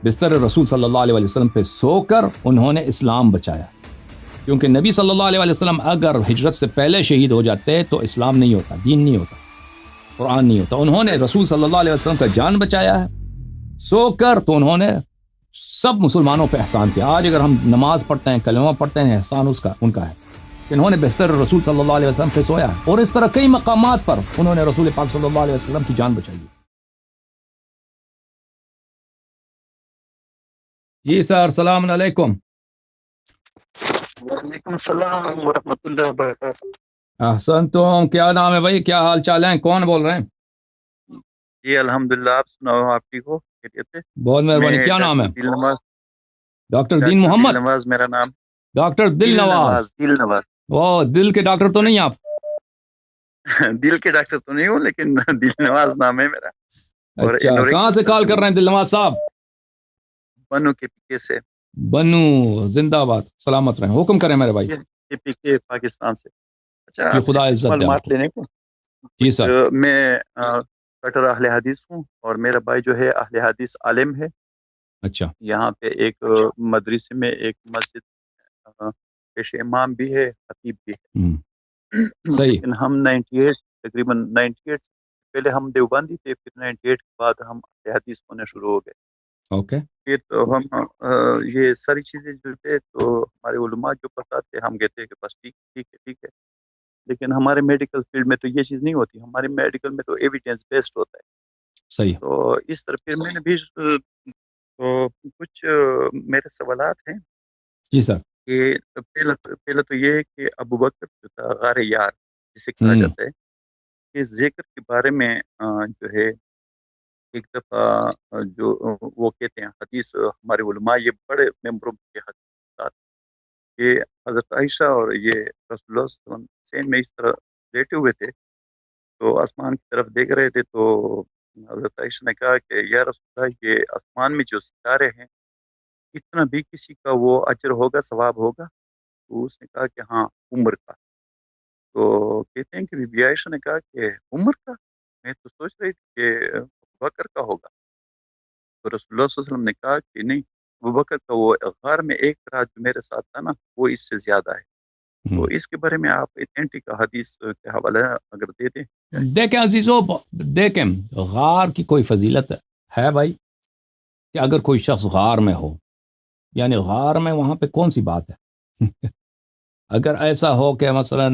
بستر رسول صلی اللہ علیہ وسلم پہ سو کر انہوں نے اسلام بچایا، کیونکہ نبی صلی اللہ علیہ وسلم اگر ہجرت سے پہلے شہید ہو جاتے تو اسلام نہیں ہوتا، دین نہیں ہوتا، قرآن نہیں ہوتا۔ انہوں نے رسول صلی اللہ علیہ وسلم کا جان بچایا ہے سو کر، تو انہوں نے سب مسلمانوں پہ احسان کیا۔ آج اگر ہم نماز پڑھتے ہیں، کلمہ پڑھتے ہیں، احسان ان کا ہے کہ انہوں نے بستر رسول صلی اللہ علیہ وسلم پہ سویا ہے، اور اس طرح کئی مقامات پر انہوں نے رسول پاک صلی اللہ علیہ وسلم کی جان بچائی ہے۔ جی سر، السلام علیکم۔ وعلیکم السلام ورحمۃ اللہ وبرکاتہ۔ احسن، تم کیا نام ہے بھائی، کیا حال چال ہے، کون بول رہے ہیں؟ جی الحمدللہ، آپ سناؤ، آپ ٹھیک ہو؟ خیریت سے؟ بہت مہربانی، میں کیا نام ہے؟ دل نواز، ڈاکٹر دین ڈاکٹر دل محمد؟ نواز میرا نام۔ ڈاکٹر دل نواز؟ دل نواز۔ وہ دل کے ڈاکٹر تو نہیں آپ؟ دل کے ڈاکٹر تو نہیں ہوں، لیکن دل نواز نام ہے میرا۔ اور اچھا، کہاں سے کال کر رہے ہیں دل نواز صاحب؟ بنو کے پی کے سے۔ بنو، زندہ آباد، سلامت رہیں، حکم کریں میرے بھائی۔ کے پی کے پاکستان سے۔ اچھا، جی، آپ خدا سے عزت دے معلومات آپ کو۔ لینے کو۔ جی سر۔ میں کٹر اہل حدیث ہوں، اور میرا بھائی جو ہے اہل حدیث عالم ہے۔ اچھا، یہاں پہ ایک مدرسے میں ایک مسجد پیش امام بھی ہے، خطیب بھی ہے۔ صحیح۔ لیکن ہم 98 تقریباً 98 پہلے ہم دیوبندی تھے، پھر 98 کے بعد ہم اہل حدیث ہونے شروع ہو گئے۔ اوکے۔ پھر تو ہم یہ ساری چیزیں جو تھے تو ہمارے علماء جو بتاتے ہم کہتے ہیں کہ بس ٹھیک ہے۔ لیکن ہمارے میڈیکل فیلڈ میں تو یہ چیز نہیں ہوتی، ہمارے میڈیکل میں تو ایویڈینس بیسڈ ہوتا ہے۔ صحیح۔ تو اس طرح پھر میں نے بھی تو کچھ میرے سوالات ہیں۔ جی سر۔ کہ پہلا تو یہ ہے کہ ابو بکر جو تھا غار یار جسے کہا جاتا ہے، کہ ذکر کے بارے میں جو ہے ایک دفعہ جو وہ کہتے ہیں حدیث ہمارے علماء یہ بڑے ممبروں کے حدیث کہ حضرت عائشہ اور یہ رسول اللہ صلی اللہ علیہ وسلم حسین میں اس طرح لیٹے ہوئے تھے، تو آسمان کی طرف دیکھ رہے تھے، تو حضرت عائشہ نے کہا کہ یا رسول اللہ، یہ آسمان میں جو ستارے ہیں اتنا بھی کسی کا وہ اجر ہوگا، ثواب ہوگا؟ تو اس نے کہا کہ ہاں، عمر کا۔ تو کہتے ہیں کہ بی بی عائشہ نے کہا کہ عمر کا؟ میں تو سوچ رہی تھی کہ ابو بکر کا ہوگا۔ تو رسول اللہ صلی اللہ علیہ وسلم نے کہا کہ نہیں، ابو بکر کا وہ غار میں ایک رات جو میرے ساتھ تھا نا، وہ اس سے زیادہ ہے۔ تو اس کے بارے میں آپ اتھینٹک حدیث کے حوالے اگر دے دیں۔ دیکھیں عزیزو، دیکھیں، غار کی کوئی فضیلت ہے بھائی کہ اگر کوئی شخص غار میں ہو، یعنی غار میں وہاں پہ کون سی بات ہے؟ اگر ایسا ہو کہ مثلا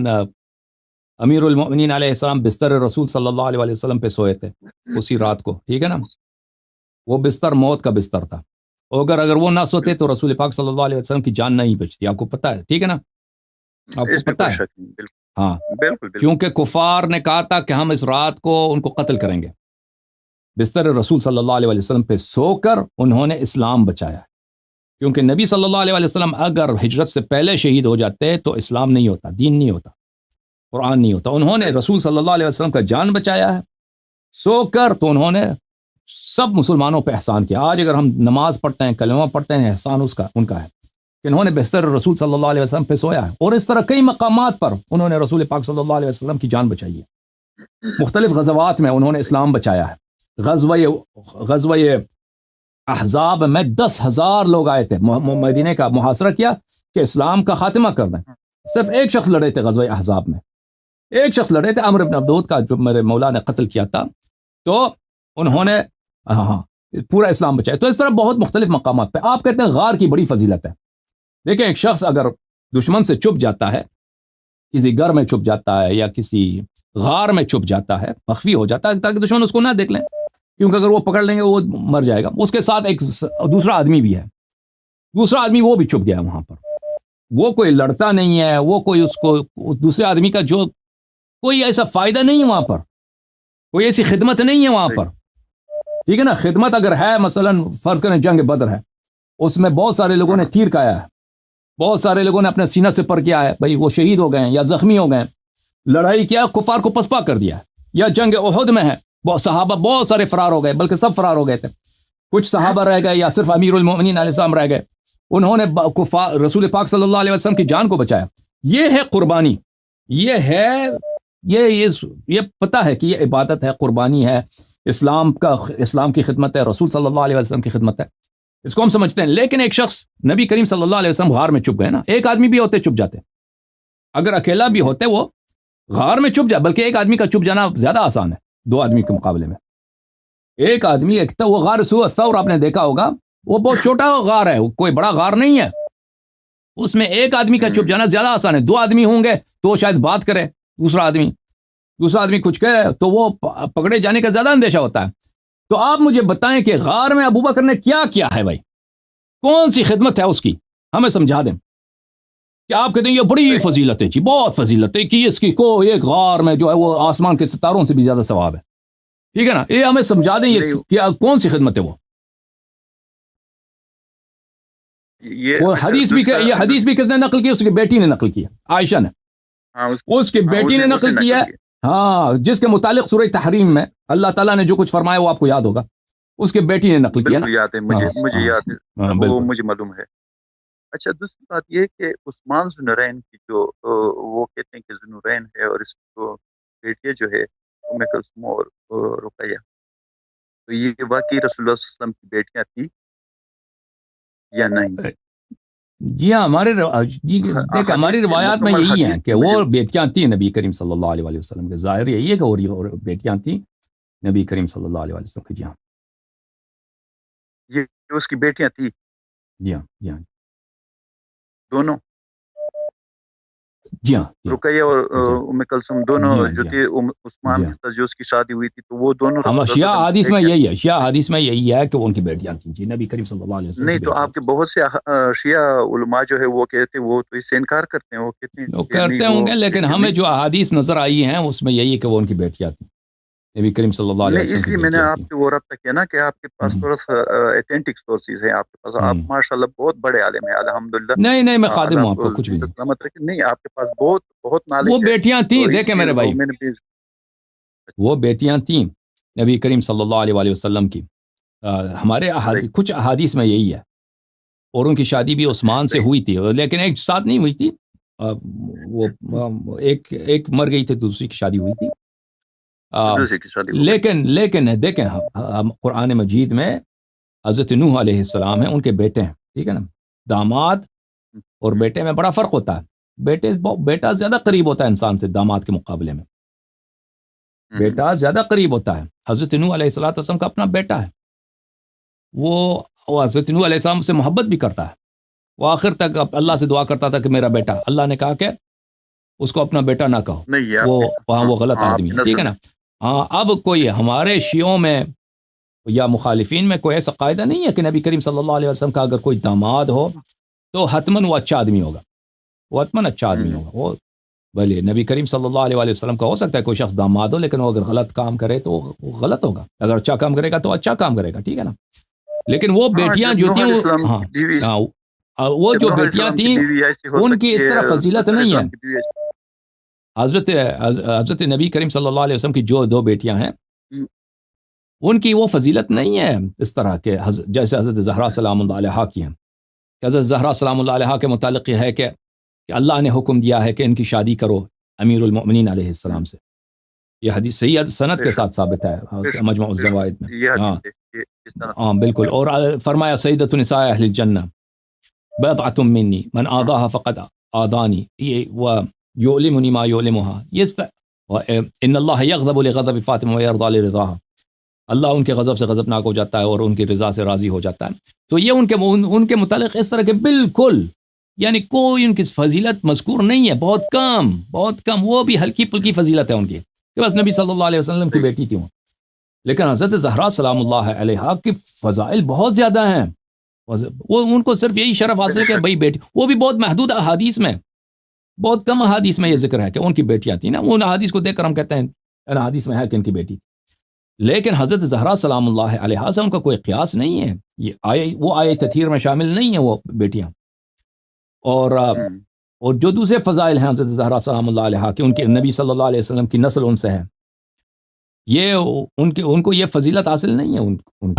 امیر المؤمنین علیہ السلام بستر رسول صلی اللہ علیہ وسلم پہ سوئے تھے اسی رات کو، ٹھیک ہے نا، وہ بستر موت کا بستر تھا، اگر وہ نہ سوتے تو رسول پاک صلی اللہ علیہ وسلم کی جان نہیں بچتی، آپ کو پتہ ہے، ٹھیک ہے نا، آپ کو پتہ ہے؟ ہاں، بالکل۔ کیونکہ کفار نے کہا تھا کہ ہم اس رات کو ان کو قتل کریں گے، بستر رسول صلی اللہ علیہ وسلم پہ سو کر انہوں نے اسلام بچایا، کیونکہ نبی صلی اللہ علیہ وسلم اگر ہجرت سے پہلے شہید ہو جاتے تو اسلام نہیں ہوتا، دین نہیں ہوتا، قرآن نہیں ہوتا۔ انہوں نے رسول صلی اللہ علیہ وسلم کا جان بچایا ہے سو کر، تو انہوں نے سب مسلمانوں پہ احسان کیا۔ آج اگر ہم نماز پڑھتے ہیں، کلمہ پڑھتے ہیں، احسان ان کا ہے کہ انہوں نے بستر رسول صلی اللہ علیہ وسلم پہ سویا ہے، اور اس طرح کئی مقامات پر انہوں نے رسول پاک صلی اللہ علیہ وسلم کی جان بچائی ہے۔ مختلف غزوات میں انہوں نے اسلام بچایا ہے۔ غزوہ احزاب میں 10,000 لوگ آئے تھے، مدینے کا محاصرہ کیا کہ اسلام کا خاتمہ کر دیں، صرف ایک شخص لڑے تھے غزوہ احزاب میں، ایک شخص لڑے تھے، عمرو بن عبدود کا، جو میرے مولا نے قتل کیا تھا، تو انہوں نے پورا اسلام بچایا۔ تو اس طرح بہت مختلف مقامات پہ آپ کہتے ہیں غار کی بڑی فضیلت ہے۔ دیکھیں، ایک شخص اگر دشمن سے چھپ جاتا ہے، کسی گھر میں چھپ جاتا ہے یا کسی غار میں چھپ جاتا ہے، مخفی ہو جاتا ہے تاکہ دشمن اس کو نہ دیکھ لیں، کیونکہ اگر وہ پکڑ لیں گے وہ مر جائے گا۔ اس کے ساتھ ایک دوسرا آدمی بھی ہے، دوسرا آدمی وہ بھی چھپ گیا وہاں پر، وہ کوئی لڑتا نہیں ہے، وہ کوئی اس دوسرے آدمی کا جو کوئی ایسا فائدہ نہیں ہے وہاں پر، کوئی ایسی خدمت نہیں ہے وہاں پر، ٹھیک ہے نا۔ خدمت اگر ہے، مثلا فرض کریں جنگ بدر ہے، اس میں بہت سارے لوگوں نے تیر کھایا ہے، بہت سارے لوگوں نے اپنے سینہ سے پر کیا ہے، بھائی وہ شہید ہو گئے ہیں یا زخمی ہو گئے ہیں، لڑائی کیا، کفار کو پسپا کر دیا، یا جنگ احد میں ہے، صحابہ بہت سارے فرار ہو گئے، بلکہ سب فرار ہو گئے تھے، کچھ صحابہ رہ گئے یا صرف امیر المؤمنین علیہ السلام رہ گئے، انہوں نے رسول پاک صلی اللہ علیہ وسلم کی جان کو بچایا۔ یہ ہے قربانی، یہ پتہ ہے کہ یہ عبادت ہے، قربانی ہے، اسلام کی خدمت ہے، رسول صلی اللہ علیہ وسلم کی خدمت ہے۔ اس کو ہم سمجھتے ہیں. لیکن ایک شخص نبی کریم صلی اللہ علیہ وسلم غار میں چھپ گئے نا, ایک آدمی بھی ہوتے چھپ جاتے, اگر اکیلا بھی ہوتے وہ غار میں چھپ جائے, بلکہ ایک آدمی کا چھپ جانا زیادہ آسان ہے 2 آدمی کے مقابلے میں. ایک آدمی ایک تو وہ غار سوء الثور آپ نے دیکھا ہوگا, وہ بہت چھوٹا غار ہے, کوئی بڑا غار نہیں ہے, اس میں ایک آدمی کا چھپ جانا زیادہ آسان ہے. 2 آدمی ہوں گے تو شاید بات کرے, دوسرا آدمی کچھ کہے تو وہ پکڑے جانے کا زیادہ اندیشہ ہوتا ہے. تو آپ مجھے بتائیں کہ غار میں ابوبکر نے کیا کیا ہے بھائی, کون سی خدمت ہے اس کی, ہمیں سمجھا دیں. کہ آپ کہتے ہیں یہ بڑی فضیلت ہے جی, بہت فضیلت ہے کہ اس کی کو ایک غار میں جو ہے وہ آسمان کے ستاروں سے بھی زیادہ ثواب ہے, ٹھیک ہے نا, یہ ہمیں سمجھا دیں یہ کیا کون سی خدمت ہے وہ. وہ حدیث بھی یہ حدیث بھی کس نے نقل کی, اس کی بیٹی نے نقل کی, عائشہ نے, اس کی بیٹی نے نقل کیا. ہاں, جس کے متعلق سورہ تحریم میں اللہ تعالیٰ نے جو کچھ فرمایا وہ آپ کو یاد ہوگا, اس کے بیٹی نے نقل کیا نا. یاد ہے مجھے یاد ہے, وہ مجھے معلوم ہے. اچھا, دوسری بات یہ کہ عثمان ذوالنورین کی جو وہ کہتے ہیں کہ ذوالنورین ہے, اور اس کو بیٹیاں جو ہے ام کلثوم اور رقیہ, تو یہ واقعی رسول اللہ صلی اللہ علیہ وسلم کی بیٹیاں تھی یا نہیں؟ جی ہاں, دیکھ ہماری روایات میں یہی ہے کہ وہ بیٹیاں تھیں نبی کریم صلی اللہ علیہ وسلم کے, ظاہر یہی ہے کہ وہ بیٹیاں تھیں نبی کریم صلی اللہ علیہ وسلم کی. جی ہاں, یہ اس کی بیٹیاں تھیں. جی ہاں, جی ہاں, دونوں, جی ہاں, رقیہ اور ام کلثوم دونوں جو تھے عثمان کے ساتھ جو اس کی شادی ہوئی تھی, تو وہ دونوں ہم شیعہ حدیث میں یہی ہے, شیعہ حدیث میں یہی ہے کہ ان کی بیٹیاں تھیں جی نبی کریم صلی اللہ علیہ وسلم. نہیں, تو آپ کے بہت سے شیعہ علماء جو ہے وہ کہتے ہیں, وہ تو اس سے انکار کرتے ہیں, وہ کہتے ہیں کرتے ہوں گے, لیکن ہمیں جو احادیث نظر آئی ہیں اس میں یہی ہے کہ وہ ان کی بیٹیاں تھیں نبی کریم صلی اللہ علیہ وسلم. اس لیے میں نے آپ سے وہ رابطہ کیا نا کہ آپ کے پاس تھوڑا سا ایتھینٹک سورسز ہیں آپ کے پاس, آپ ماشاءاللہ بہت بڑے عالم ہیں الحمدللہ. نہیں میں خادم ہوں آپ کو, کچھ بھی نہیں, آپ کے پاس بہت نالج ہے. وہ بیٹیاں تھیں, دیکھیں میرے بھائی, وہ بیٹیاں تھیں نبی کریم صلی اللہ علیہ وسلم کی. ہمارے کچھ احادیث میں یہی ہے, اور ان کی شادی بھی عثمان سے ہوئی تھی, لیکن ایک ساتھ نہیں ہوئی تھی, وہ ایک مر گئی تھی, دوسری کی شادی ہوئی تھی. لیکن دیکھیں قرآن مجید میں حضرت نوح علیہ السلام ہیں, ان کے بیٹے ہیں, ٹھیک ہے نا. داماد اور بیٹے میں بڑا فرق ہوتا ہے. بیٹا زیادہ قریب ہوتا ہے انسان سے داماد کے مقابلے میں, بیٹا زیادہ قریب ہوتا ہے. حضرت نوح علیہ السلام کا اپنا بیٹا ہے, وہ حضرت نوح علیہ السلام سے محبت بھی کرتا ہے, وہ آخر تک اللہ سے دعا کرتا تھا کہ میرا بیٹا, اللہ نے کہا کہ اس کو اپنا بیٹا نہ کہو, وہ غلط آدمی ہے, ٹھیک ہے نا. ہاں, اب کوئی ہمارے شیعوں میں یا مخالفین میں کوئی ایسا قاعدہ نہیں ہے کہ نبی کریم صلی اللہ علیہ وسلم کا اگر کوئی داماد ہو تو حتماً وہ اچھا آدمی ہوگا, وہ حتماً اچھا آدمی ہوگا. وہ بھلے نبی کریم صلی اللہ علیہ وسلم کا ہو سکتا ہے کوئی شخص داماد ہو, لیکن وہ اگر غلط کام کرے تو وہ غلط ہوگا, اگر اچھا کام کرے گا تو اچھا کام کرے گا, ٹھیک ہے نا. لیکن وہ بیٹیاں جو تھیں وہ جو بیٹیاں تھیں ان کی اس طرح فضیلت نہیں ہے. حضرت نبی کریم صلی اللہ علیہ وسلم کی جو 2 بیٹیاں ہیں ان کی وہ فضیلت نہیں ہے اس طرح کے جیسے حضرت زہرا سلام اللہ علیہا کی ہیں. حضرت زہرا سلام اللہ علیہا کے متعلق یہ ہے کہ اللہ نے حکم دیا ہے کہ ان کی شادی کرو امیر المؤمنین علیہ السلام سے. یہ حدیث صحیح سند کے ساتھ ثابت ہے مجمع الزوائد میں. ہاں بالکل, اور فرمایا سیدۃ النساء اہل الجنہ بضعۃ منی من آذاها فقد آذانی, یہ یعلمنی ما یعلمها ان اللہ یغضب لغضب فاطمہ ویرضی لرضاها, اللہ ان کے غضب سے غضبناک ہو جاتا ہے اور ان کی رضا سے راضی ہو جاتا ہے. تو یہ ان کے متعلق اس طرح کے بالکل یعنی کوئی ان کی فضیلت مذکور نہیں ہے, بہت کم, وہ بھی ہلکی پھلکی فضیلت ہے ان کی کہ بس نبی صلی اللہ علیہ وسلم کی بیٹی تھی وہ. لیکن حضرت زہرا سلام اللہ علیہا کی فضائل بہت زیادہ ہیں, وہ ان کو صرف یہی شرف حاصل ہے کہ بھائی بیٹی, وہ بھی بہت محدود احادیث میں, بہت کم احادیث میں یہ ذکر ہے کہ ان کی بیٹیاں تھیں نا. وہ احادیث کو دیکھ کر ہم کہتے ہیں احادیث میں ہے کہ ان کی بیٹی, لیکن حضرت زہرا سلام اللہ علیہا سے ان کا کوئی قیاس نہیں ہے. یہ وہ آیے تطہیر میں شامل نہیں ہیں وہ بیٹیاں. اور جو دوسرے فضائل ہیں حضرت زہرا سلام اللہ علیہا کہ ان کے نبی صلی اللہ علیہ وسلم کی نسل ان سے ہے, یہ ان کو یہ فضیلت حاصل نہیں ہے ان